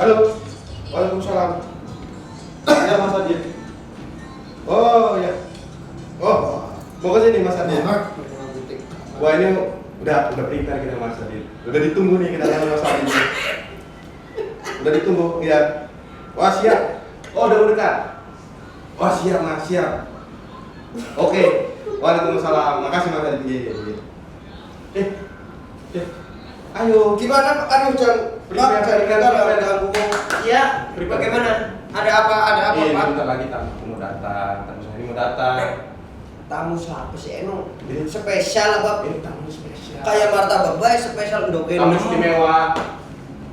Halo, waalaikumsalam. Ya Mas Adit. Oh ya. Oh, mau ke sini Mas Adit. Wah ini udah prepare kita Mas Adit. Udah ditunggu nih kita sama Mas Adit. Udah ditunggu ya. Wah siap. Oh udah dekat. Wah siap Mas siap. Oke. Waalaikumsalam. Makasih Mas Adit. Ayo. Gimana? Aduh, jangan ganggu. Iya, bagaimana? Ada apa, Pak? Bentar lagi tamu mau datang. Tamu saya ini mau datang. Tamu siapa sih emang? Spesial apa? Ini tamu spesial. Kayak martabak bae spesial ndoke. Tamu istimewa.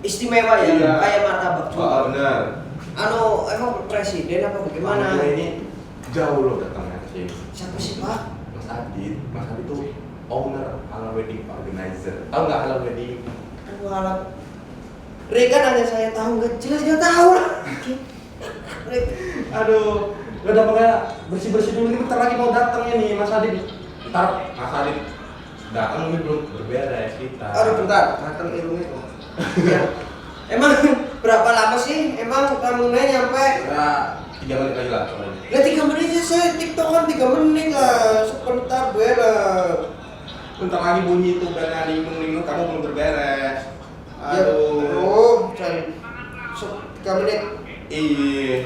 Istimewa ya? Iya. Kayak martabak juga. Oh, benar. Emang presiden apa bagaimana? Tamu ini jauh loh datangnya ke sini. Siapa sih, Pak? Mas Adit tuh owner Halal Wedding Organizer. Tahu nggak Halal Wedding? Aduh, alam. Rekan hanya saya tahu, nggak jelas nggak tahu lah. Aduh, udah pokoknya bersih dulu ini bentar lagi mau datangnya nih Mas Adit. Ntar Mas Adit datang ini belum berberes kita. Aduh, bentar, datang ilmunya kok. Ya. Emang berapa lama sih? Emang tamunya nyampe? Ya, 3 menit lagi lah. Ya 3 menit aja saya tiktokan 3 menit lah, sebentar gue lah. Bentar lagi bunyi itu belnya linglung kamu belum berberes. Aduh, cari 3 menit. Iya.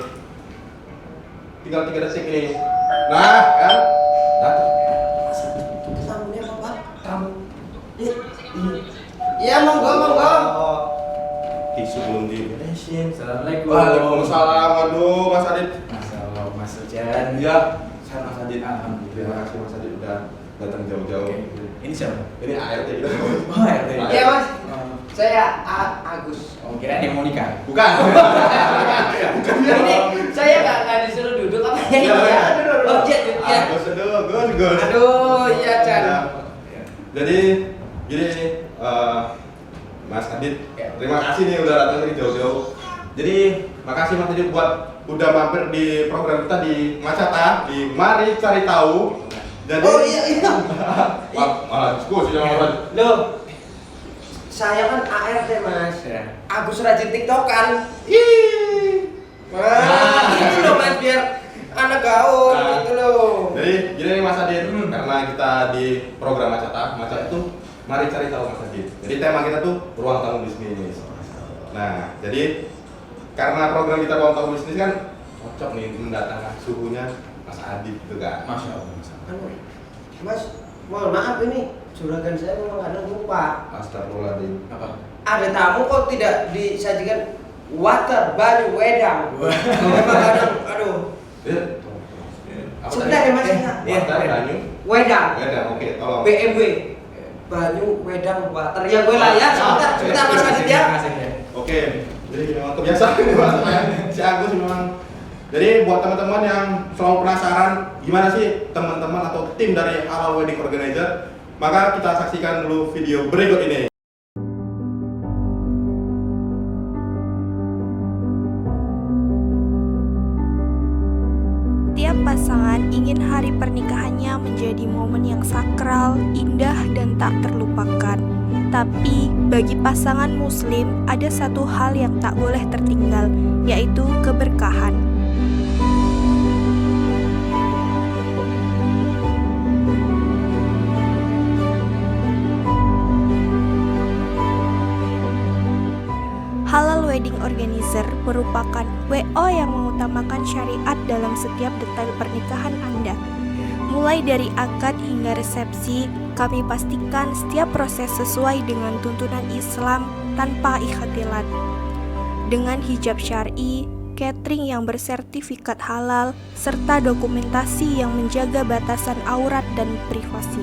Tinggal 3 detik nih. Nah, kan? Datang. Tamunya apa, Pak? Tamu. Iya, monggo. Tisu belum diberesin. Assalamualaikum. Waalaikumsalam. Aduh, Mas Adit. Masalah Mas Ujan. Iya, saya Mas Adit. Alhamdulillah. Terima kasih Mas Adit udah datang jauh-jauh. Ini siapa? Ini ART gitu. Oh, RT. Iya, Mas. Saya Agus. Oh, kira yang mau nikah. Bukan. Ini saya nggak disuruh duduk apa ya? Iya. Oh, iya. Gus. Aduh, iya, Chan. Jadi gini nih, Mas Adit, terima kasih nih udah datang dari jauh-jauh. Jadi makasih Mas Adit buat udah mampir di program kita di Macata di Mari Cari Tahu. Jadi, Oh iya. malah diskusi sama Mas Adit. Loh, saya kan ART, Mas. Ya. Agus rajin tiktokan. Ih. Wah, gitu loh, Mas, biar anak gaul gitu loh. Jadi gini nih Mas Adit, karena kita di program Macata itu Mari Cari Tahu Mas Adit. Jadi tema kita tuh ruang tamu bisnis. Nah, jadi karena program kita ruang tamu bisnis kan cocok nih mendatangkan suhunya Mas Adit gitu kan. Masya Allah. Mas, mohon maaf ini juragan saya memang kadang lupa. Astagfirullahaladzim. Apa? Ada tamu kok tidak disajikan water Banyu Wedang. Memang kadang, aduh. Sebentar ya Mas. Water Banyu. Wedang. Oke, tolong. BMW. Banyu Wedang water. Ya gue lah ya. Sebentar Mas Adit ya. Oke, jadi memang kebiasaan nih Mas si Agus memang. Jadi buat teman-teman yang selalu penasaran gimana sih teman-teman atau tim dari Halal Wedding Organizer, maka kita saksikan dulu video berikut ini. Setiap pasangan ingin hari pernikahannya menjadi momen yang sakral, indah, dan tak terlupakan. Tapi, bagi pasangan muslim, ada satu hal yang tak boleh tertinggal, yaitu keberkahan. Halal Wedding Organizer merupakan WO yang mengutamakan syariat dalam setiap detail pernikahan Anda. Mulai dari akad hingga resepsi, kami pastikan setiap proses sesuai dengan tuntunan Islam tanpa ikhtilat. Dengan hijab syar'i, catering yang bersertifikat halal, serta dokumentasi yang menjaga batasan aurat dan privasi.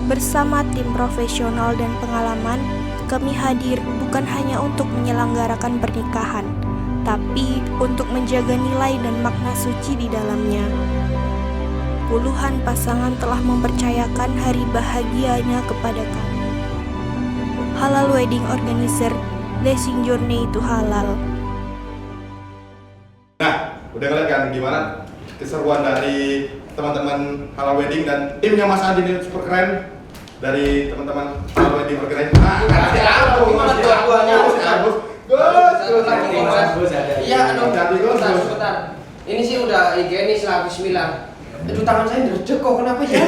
Bersama tim profesional dan pengalaman, kami hadir bukan hanya untuk menyelenggarakan pernikahan, tapi untuk menjaga nilai dan makna suci di dalamnya. Puluhan pasangan telah mempercayakan hari bahagianya kepada kami. Halal Wedding Organizer, Blessing Journey to Halal. Nah, udah ngeliat kan gimana keseruan dari teman-teman Halal Wedding dan timnya Mas Adi ini super keren. Dari teman-teman Halal Wedding Organizer. Gimana dua-duanya? Gus. Iya, aduh, sebentar. Ini sih udah higienis lah, bismillah. Aduh, tangan saya derjek kok, kenapa ya?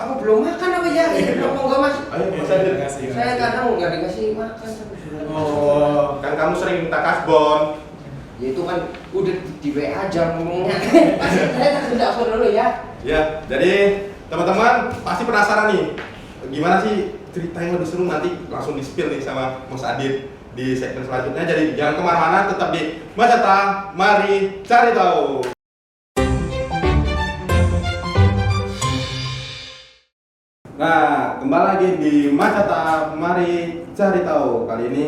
Aku belum makan apa ya? Mau nggak Mas? Ayo, Mas Adi. Saya kadang nggak dikasih makan. Oh, kan kamu sering minta kasbon. Ya itu kan udah di WA aja ngomongnya. Saya tidak perlu ya. Ya, jadi teman-teman pasti penasaran nih, gimana sih cerita yang lebih seru, nanti langsung di-spill nih sama Mas Adit di segmen selanjutnya. Jadi jangan kemana-mana, tetap di Macata, mari cari tahu. Nah, kembali lagi di Macata, mari cari tahu. Kali ini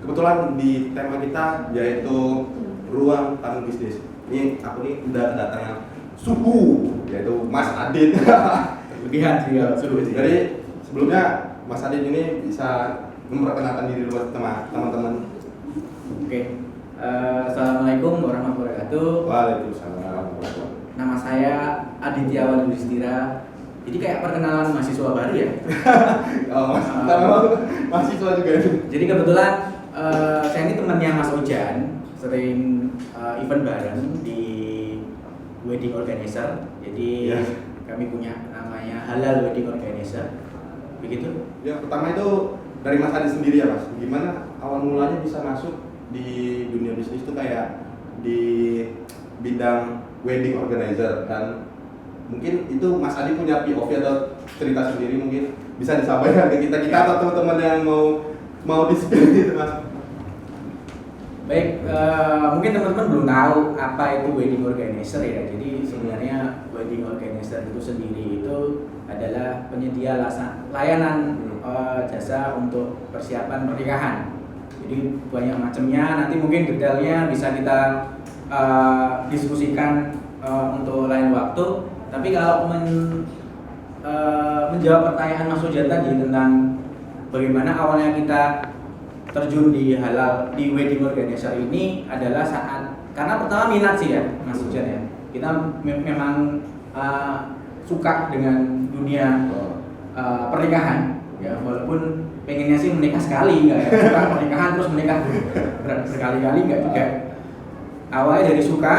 kebetulan di tema kita yaitu ruang tamu bisnis. Ini aku nih udah kedatangan suhu, yaitu Mas Adit. Lebihan sih ya, suruh sih. Jadi sebelumnya Mas Adit ini bisa memperkenalkan diri dulu sama teman-teman. Oke. Assalamualaikum warahmatullahi wabarakatuh. Waalaikumsalam. Nama saya Aditya Walusistira. Jadi kayak perkenalan mahasiswa baru ya. Oh, Mas, mahasiswa juga itu. Jadi kebetulan saya ini temannya Mas Ojan, sering event bareng di Wedding Organizer. Jadi kami punya namanya Halal Wedding Organizer. Begitu? Ya, pertama itu dari Mas Adit sendiri ya, Mas. Gimana awal mulanya bisa masuk di dunia bisnis itu kayak di bidang wedding organizer, dan mungkin itu Mas Adi punya POV atau cerita sendiri, mungkin bisa disampaikan ke kita atau teman-teman yang mau di-spill gitu, Mas. Baik, mungkin teman-teman belum tahu apa itu wedding organizer ya. Jadi sebenarnya wedding organizer itu sendiri itu adalah penyedia layanan jasa untuk persiapan pernikahan. Jadi banyak macamnya, nanti mungkin detailnya bisa kita diskusikan untuk lain waktu. Tapi kalau menjawab pertanyaan Mas Ujan tadi tentang bagaimana awalnya kita terjun di halal di wedding organizer ini adalah saat karena pertama minat sih ya Mas Ujan ya. Kita memang suka dengan dunia pernikahan ya, walaupun pengennya sih menikah sekali, nggak ya suka pernikahan terus menikah berkali-kali nggak juga. Awalnya dari suka,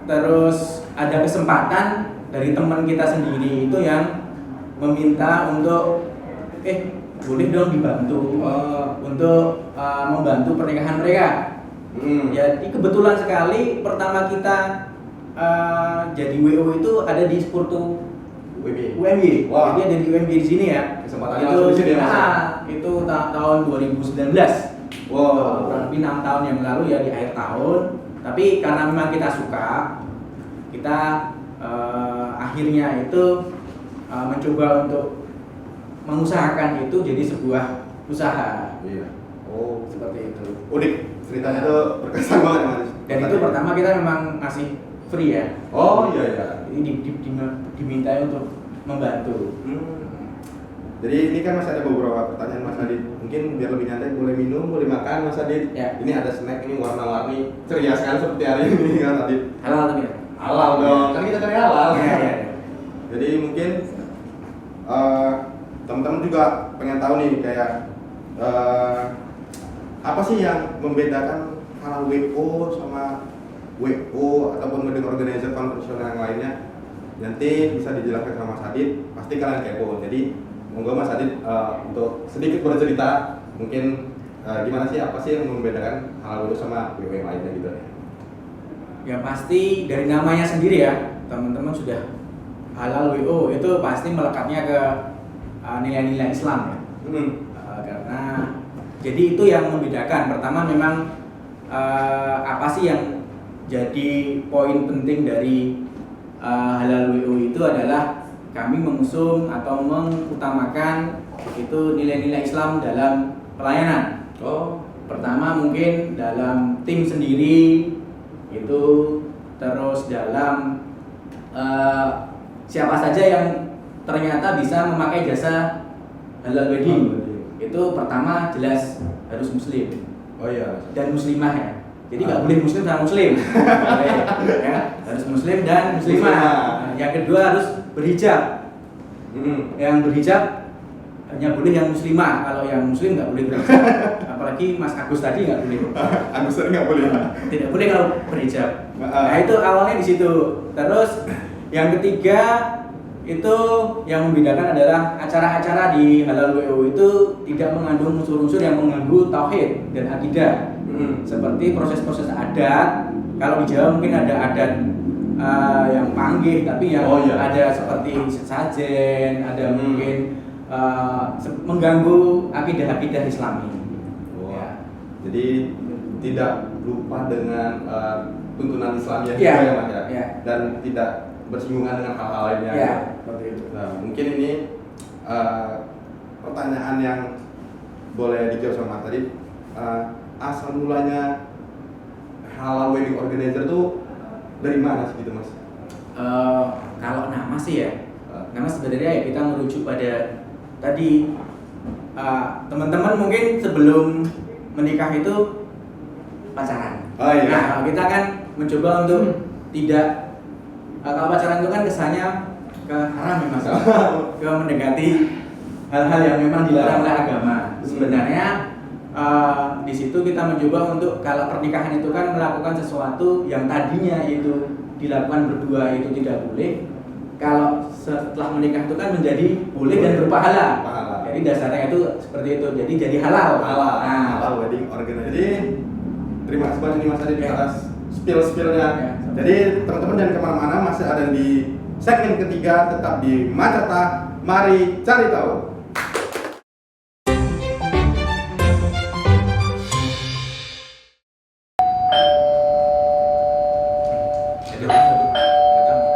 terus ada kesempatan dari teman kita sendiri itu yang meminta untuk boleh dong dibantu untuk membantu pernikahan mereka. Jadi kebetulan sekali pertama kita jadi WO itu ada di Spurtu UMY. Wah. Jadi ada di UMY di sini ya. Kesempatan Itu langsung di sini ya, Mas? itu tahun 2019. Wow. Kurang lebih 6 tahun yang lalu ya, di akhir tahun. Tapi karena memang kita suka, kita akhirnya itu mencoba untuk mengusahakan itu jadi sebuah usaha. Iya. Oh, Seperti itu. unik ceritanya itu berkesan banget, Mas. Dan itu pertama kita memang ngasih free ya. Oh iya iya. Ini diminta untuk membantu. Jadi ini kan masih ada beberapa pertanyaan Mas Adit. Mungkin biar lebih nyantai, boleh minum, boleh makan Mas Adit. Ya. Ini ada snack, ini warna-warni, ceria sekali seperti hari ini kan Adit. Halal tapi ya. Halal dong, kan kita cari halal. Iya iya. Jadi mungkin teman-teman juga pengen tahu nih kayak apa sih yang membedakan halal WO sama WO ataupun wedding organizer konvensional yang lainnya. Nanti bisa dijelaskan sama Mas Adit, pasti kalian kepo. Jadi monggo Mas Adit untuk sedikit bercerita mungkin gimana sih, apa sih yang membedakan halal WO sama WO yang lainnya gitu. Ya pasti dari namanya sendiri ya, teman-teman sudah halal WO itu pasti melekatnya ke nilai-nilai Islam ya. Karena jadi itu yang membedakan. Pertama memang apa sih yang jadi poin penting dari halal WO itu adalah kami mengusung atau mengutamakan itu nilai-nilai Islam dalam pelayanan. Pertama mungkin dalam tim sendiri itu, terus dalam siapa saja yang ternyata bisa memakai jasa halal wedding. Itu pertama jelas harus muslim. Oh iya. Dan muslimah ya. Jadi nggak boleh muslim sama muslim. Ya, harus muslim dan muslimah. Nah, yang kedua harus berhijab. Yang berhijab hanya boleh yang muslimah. Kalau yang muslim nggak boleh berhijab. Apalagi Mas Agus tadi nggak boleh. Agus tadi nggak boleh. Tidak boleh kalau berhijab. Nah itu awalnya di situ. Terus yang ketiga itu yang membedakan adalah acara-acara di halal WO itu tidak mengandung unsur-unsur yang mengganggu tauhid dan akidah. Seperti proses-proses adat. Kalau di Jawa mungkin ada adat yang panggih, tapi yang ada seperti sesajen, ada mungkin mengganggu akidah-akidah Islami. Ya. Jadi tidak lupa dengan tuntunan Islamnya ya, juga ya Mas ya. Ya. Dan tidak bersinggungan dengan hal-hal lainnya. Ya, seperti itu. Nah, mungkin ini pertanyaan yang boleh dijawab sama Mas tadi. Asal mulanya halal wedding organizer tuh dari mana sih gitu Mas? Kalau nama sih ya, nama sebenarnya ya kita merujuk pada tadi teman-teman mungkin sebelum menikah itu pacaran. Oh iya. Nah, kita kan mencoba untuk tidak kalau pacaran itu kan kesannya ke haram ya Mas, ke mendekati hal-hal yang memang dilarang oleh agama. Sebenarnya di situ kita mencoba untuk kalau pernikahan itu kan melakukan sesuatu yang tadinya itu dilakukan berdua itu tidak boleh. Kalau setelah menikah itu kan menjadi boleh dan berpahala. Jadi dasarnya itu seperti itu. Jadi halal. Halal wedding organizer. Jadi terima kasih banyak nih Mas Adit atas spill-spillnya. Jadi teman-teman jangan kemana-mana, masih ada di segmen ketiga, tetap di Macata. Mari cari tahu.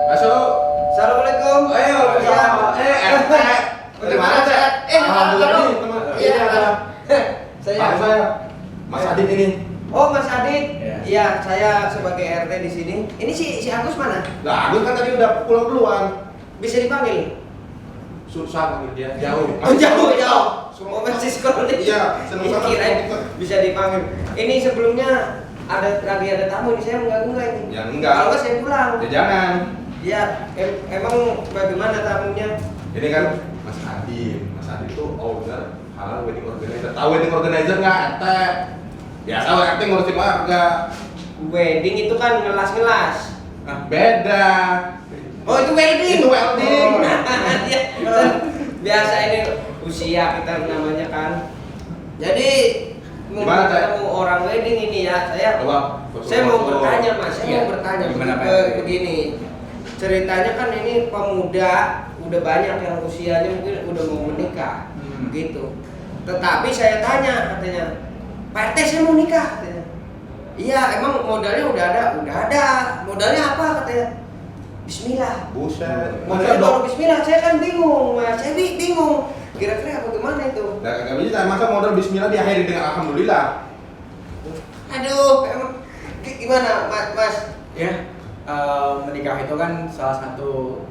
Masuk. Assalamualaikum. Ayo, RT. Terima kasih. Alhamdulillah nih teman. Iya. Ini ada Saya. Mas Adit ini. Oh, Mas Adit. Iya. Iya, saya sebagai RT di sini. Ini si Agus mana? Lah, Agus kan tadi udah pulang duluan. Bisa dipanggil? Susah panggil dia, jauh. Oh, jauh. Semua masih sekolah nih. Iya, seneng banget. Kirain bisa dipanggil. Ini sebelumnya lagi ada tamu ini, saya mengganggu nggak ini? Ya enggak. Kalau nggak saya pulang. Ya jangan. Ya, emang bagaimana tamunya? Ini kan Mas Adit. Mas Adit tuh owner halal wedding organizer. Tahu wedding organizer nggak? RT. Biasa RT ngurusin warga. Wedding itu kan ngelas-ngelas. Nah, beda. Oh, itu wedding. Itu wedding. Ya, biasa ini usia kita namanya kan. Jadi Gimana, Cak? ketemu orang wedding ini ya, saya mau bertanya Mas, saya Iya. mau bertanya Gimana, Pak? begini. Ceritanya kan ini pemuda udah banyak yang usianya mungkin udah mau menikah, gitu. Tetapi saya tanya katanya, Pak RT saya mau nikah katanya. Iya, emang modalnya udah ada. Modalnya apa katanya? Bismillah. Buset. Modalnya baru Bismillah, saya kan bingung Mas, saya bingung. Kira-kira apa gimana itu? Nah, nggak bisa. Masa modal Bismillah diakhiri dengan Alhamdulillah? Aduh, emang gimana Mas? Ya, menikah itu kan salah satu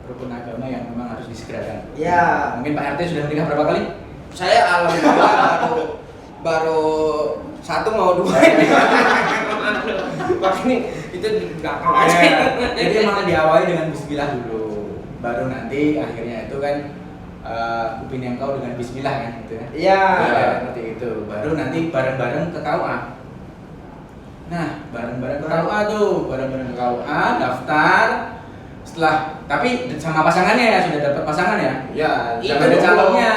rukun agama yang memang harus disegerakan. Ya. Mungkin Pak RT sudah menikah berapa kali? Saya alhamdulillah baru 1 mau 2. Makanya itu di belakang aja. Jadi emang diawali dengan bismillah dulu. Baru nanti akhirnya itu kan upin yang kau dengan bismillah kan gitu ya. Iya. Ya, seperti itu. Baru nanti bareng-bareng ke KUA. Nah, bareng-bareng ke KUA tuh, bareng-bareng ke KUA, daftar. Setelah tapi sama pasangannya ya, sudah dapat pasangan ya? Ya, Itu Jangan ada calonnya.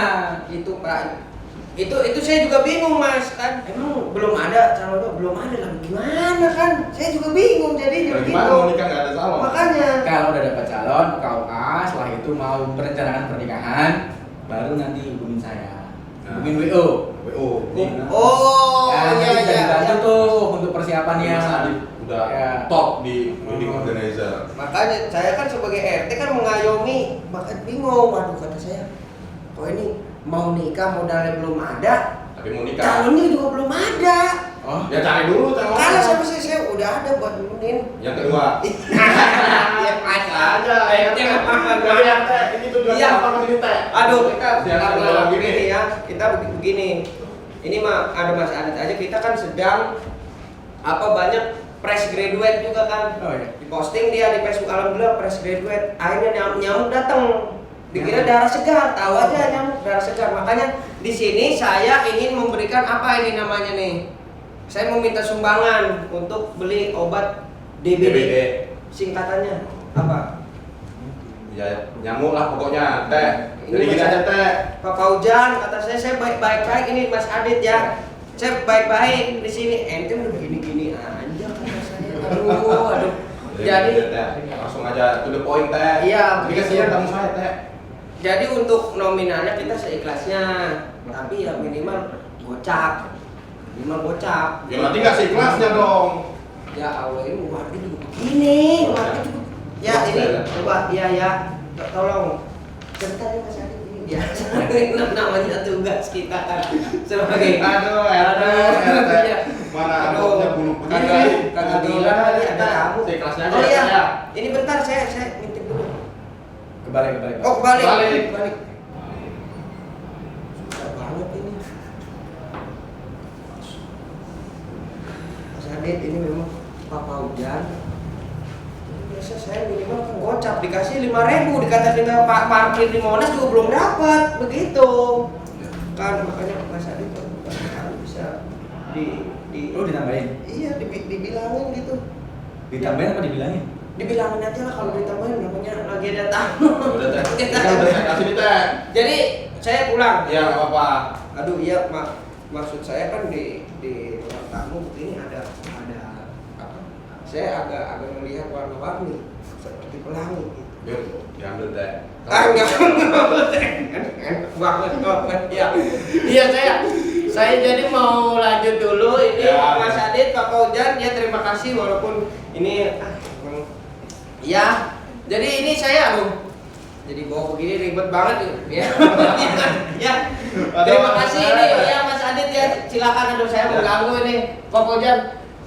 Itu Pak. Itu saya juga bingung Mas kan. Emang belum ada calonnya, belum ada lah. Gimana kan? Saya juga bingung jadi Nah, gimana mau nikah nggak ada calon? Makanya. Kalau udah dapat calon ke KUA, setelah itu mau merencanakan pernikahan, baru nanti hubungin saya. Hubungin WO. WO. Oh, Ya, iya nanti bisa iya. dibantu tuh untuk persiapannya. Mas Adit udah Ya. top di wedding organizer. Makanya saya kan sebagai RT kan mengayomi, bahkan bingung. Waduh kata saya, kok ini mau nikah modalnya belum ada, Tapi mau nikah. calonnya juga belum ada. Oh, Ya cari dulu calon. Kalau saya udah ada buat nemenin. Yang kedua. Ya aja aja. Tapi yang teh, ini tujuannya Iya. apa mas ini teh? Aduh kita Siapa karena yang begini begini? ya, kita begini. Ini mah ada Mas Adit aja, kita kan sedang banyak fresh graduate juga kan. Oh iya. Diposting dia di Facebook, alhamdulillah fresh graduate. Akhirnya nyamuk datang. Dikira darah segar, tahu aja nyamuk darah segar. Makanya di sini saya ingin memberikan apa ini namanya nih? Saya meminta sumbangan untuk beli obat DBD. Singkatannya apa? Ya nyamuk lah pokoknya teh. Ini Jadi gini Mas aja teh. Pak Faujan kata saya baik-baik ini Mas Adit ya. Saya baik-baik di sini. Ente udah begini-gini aja kata saya. Aduh. Jadi teh, langsung aja to the point teh. Iya, Jadi kasihan tamu saya teh. jadi untuk nominalnya kita seikhlasnya. Tapi ya minimal gocap. Ya berarti nggak seikhlasnya dong. Ya Allah ini warga juga begini. Warga juga. Ya ini coba ya. Tolong ceritanya Mas Adit ini biasa. Namanya tugas kita kan sebagai Aduh, Iya. mana Aduh. amplopnya bulu Kagak bilang tadi ada kamu. Seikhlasnya aja Oh iya. ya. Ini bentar saya ngintip dulu. kebalik. Oh kebalik. Kebalik. Susah banget ini. Mas Adit ini memang Papa Hujan. Biasa saya minimal kan gocap dikasih 5.000, dikata kita Pak parkir di Monas juga belum dapat begitu. Kan makanya Mas Adit kan bisa di Oh, ditambahin. iya dibilangin gitu. Ditambahin apa dibilangin? Dibilangin aja lah kalau ditambahin namanya lagi ada tamu. Udah teh. Kita udah saya kasih nih teh. Jadi saya pulang. Iya nggak apa-apa. Aduh iya maksud saya kan di ruang tamu ini ada apa? Saya agak melihat warna-warni seperti pelangi gitu. Yuk, diambil teh. Enggak. Banget ya. Iya saya jadi mau lanjut dulu ini Ya. Mas Adit, Pak Faujan ya terima kasih walaupun ini ya. Jadi ini saya jadi bawa begini ribet banget ya. Ya. Terima kasih ini ya Mas Adit ya. Silakan saya mengganggu ini Pak Faujan.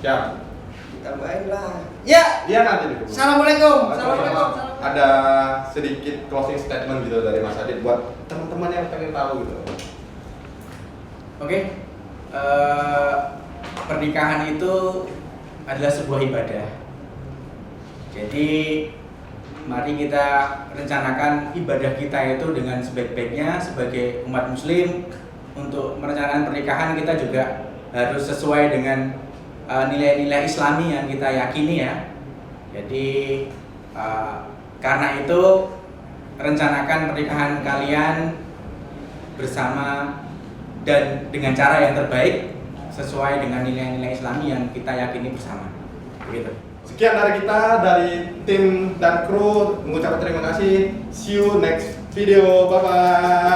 Siap. Tambahin lah. Ya. Dia nanti dulu. Assalamualaikum. Ada sedikit closing statement gitu dari Mas Adit buat teman-teman yang pengen tahu gitu. Oke. Pernikahan itu adalah sebuah ibadah. Jadi mari kita rencanakan ibadah kita itu dengan sebaik-baiknya sebagai umat muslim. Untuk merencanakan pernikahan kita juga harus sesuai dengan nilai-nilai Islami yang kita yakini ya. Jadi karena itu rencanakan pernikahan kalian bersama dan dengan cara yang terbaik sesuai dengan nilai-nilai Islami yang kita yakini bersama. Begitu. Sekian dari kita, dari tim dan kru mengucapkan terima kasih. See you next video. Bye bye.